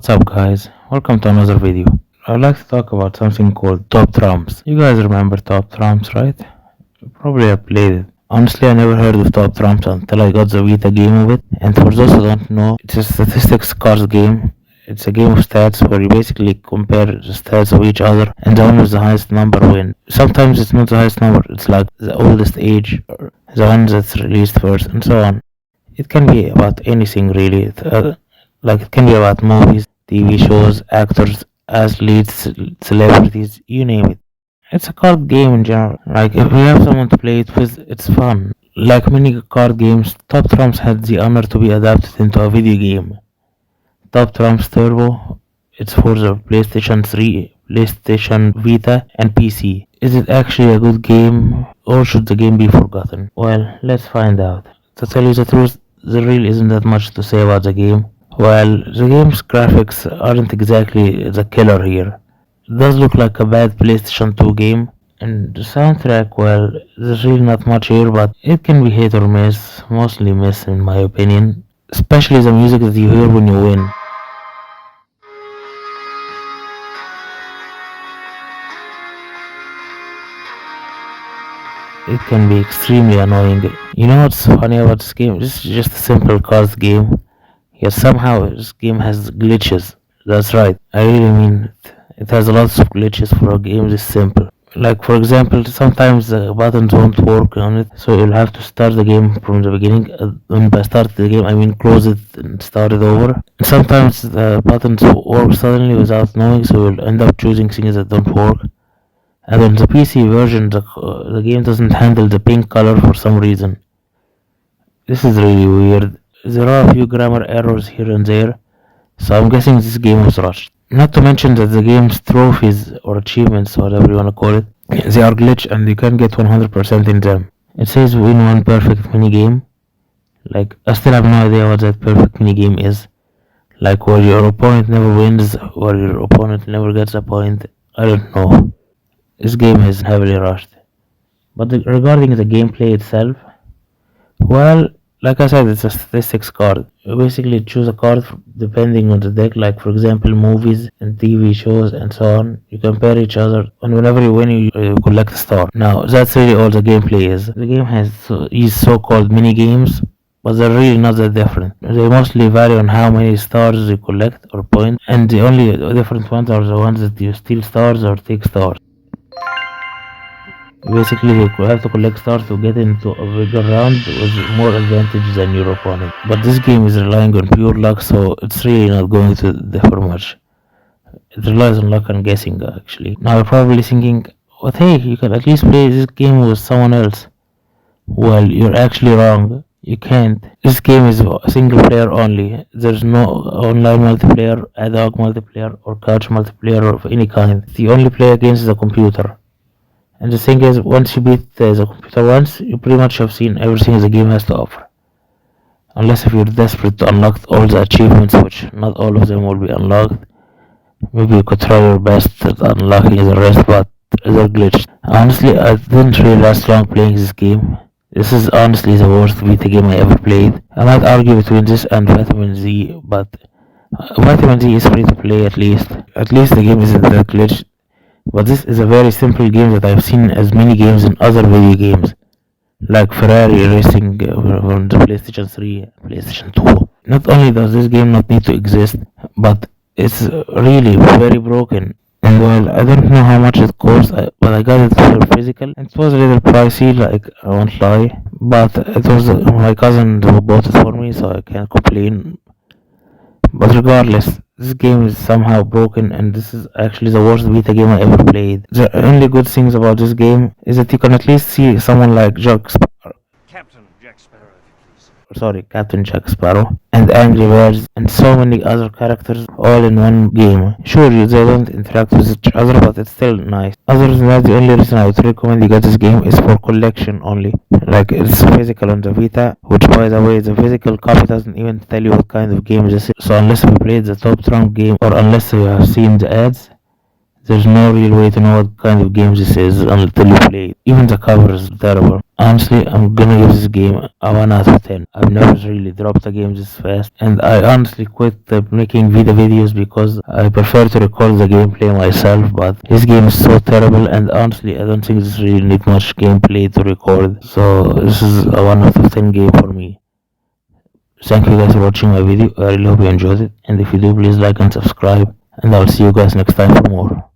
What's up, guys? Welcome to another video. I'd like to talk about something called top trumps. You guys remember top trumps, right? Probably have played it. Honestly, I never heard of top trumps until I got the Vita game of it. And for those who don't know, it's a statistics cards game. It's a game of stats where you basically compare the stats of each other and the one with the highest number win. Sometimes it's not the highest number, it's like the oldest age or the one that's released first and so on. It can be about anything really. It can be about movies, TV shows, actors, athletes, celebrities, you name it. It's a card game in general. Like if you have someone to play it with, it's fun. Like many card games, Top Trumps had the honor to be adapted into a video game. Top Trumps Turbo, it's for the PlayStation 3, PlayStation Vita, and PC. Is it actually a good game, or should the game be forgotten? Well, let's find out. To tell you the truth, there really isn't that much to say about the game. While the game's graphics aren't exactly the killer here, it does look like a bad PlayStation 2 game, and the soundtrack, well, there's really not much here, but it can be hit or miss, mostly miss in my opinion, especially the music that you hear when you win. It can be extremely annoying. You know what's funny about this game? This is just a simple cards game. Yet somehow this game has glitches. That's right, I really mean it. It has lots of glitches for a game this simple. Like for example, sometimes the buttons won't work on it, so you'll have to start the game from the beginning. And by start the game, I mean close it and start it over. And sometimes the buttons work suddenly without knowing, so you'll end up choosing things that don't work. And on the PC version, the game doesn't handle the pink color for some reason. This is really weird. There are a few grammar errors here and there, so I'm guessing this game was rushed. Not to mention that the game's trophies or achievements, whatever you wanna call it, they are glitched and you can get 100% in them. It says win one perfect minigame. Like, I still have no idea what that perfect minigame is. Like, where your opponent never wins, where your opponent never gets a point. I don't know. This game is heavily rushed. But regarding the gameplay itself, well, like I said, it's a statistics card. You basically choose a card depending on the deck, like for example movies and TV shows and so on. You compare each other, and whenever you win, you collect a star. Now, that's really all the gameplay is. The game has these so-called mini games, but they're really not that different. They mostly vary on how many stars you collect or points, and the only different ones are the ones that you steal stars or take stars. Basically, you have to collect stars to get into a bigger round with more advantage than your opponent. But this game is relying on pure luck, so it's really not going to differ much. It relies on luck and guessing, actually. Now you're probably thinking, but hey, you can at least play this game with someone else. Well, you're actually wrong. You can't. This game is single player only. There's no online multiplayer, ad hoc multiplayer, or couch multiplayer of any kind. You only play against the computer. And the thing is, once you beat the computer once, you pretty much have seen everything the game has to offer. Unless if you're desperate to unlock all the achievements, which not all of them will be unlocked. Maybe you could try your best at unlocking the rest, but they're glitched. Honestly, I didn't really last long playing this game. This is honestly the worst Vita game I ever played. I might argue between this and Vitamin Z, but Vitamin Z is free to play at least. At least the game isn't that glitched. But this is a very simple game that I've seen as many games in other video games, like Ferrari Racing on the PlayStation 3, PlayStation 2. Not only does this game not need to exist, but it's really very broken. And well, I don't know how much it cost, but I got it for physical. It was a little pricey, like I won't lie, but it was my cousin who bought it for me, so I can't complain. But regardless, this game is somehow broken, and this is actually the worst Vita game I ever played. The only good things about this game is that you can at least see someone like Captain Jack Sparrow, and Angry Birds, and so many other characters all in one game. Sure, they don't interact with each other, but it's still nice. Other than that, the only reason I would recommend you get this game is for collection only. Like, it's physical on the Vita, which by the way, the physical copy doesn't even tell you what kind of game this is. So unless you played the Top Trump game, or unless you have seen the ads, There's no real way to know what kind of game this is until you play it. Even the cover is terrible. Honestly, I'm gonna give this game a 1 out of 10. I've never really dropped a game this fast, and I honestly quit making Vita videos because I prefer to record the gameplay myself, but this game is so terrible, and honestly, I don't think this really need much gameplay to record, so this is a 1 out of 10 game for me. Thank you guys for watching my video. I really hope you enjoyed it, and if you do, please like and subscribe, and I'll see you guys next time for more.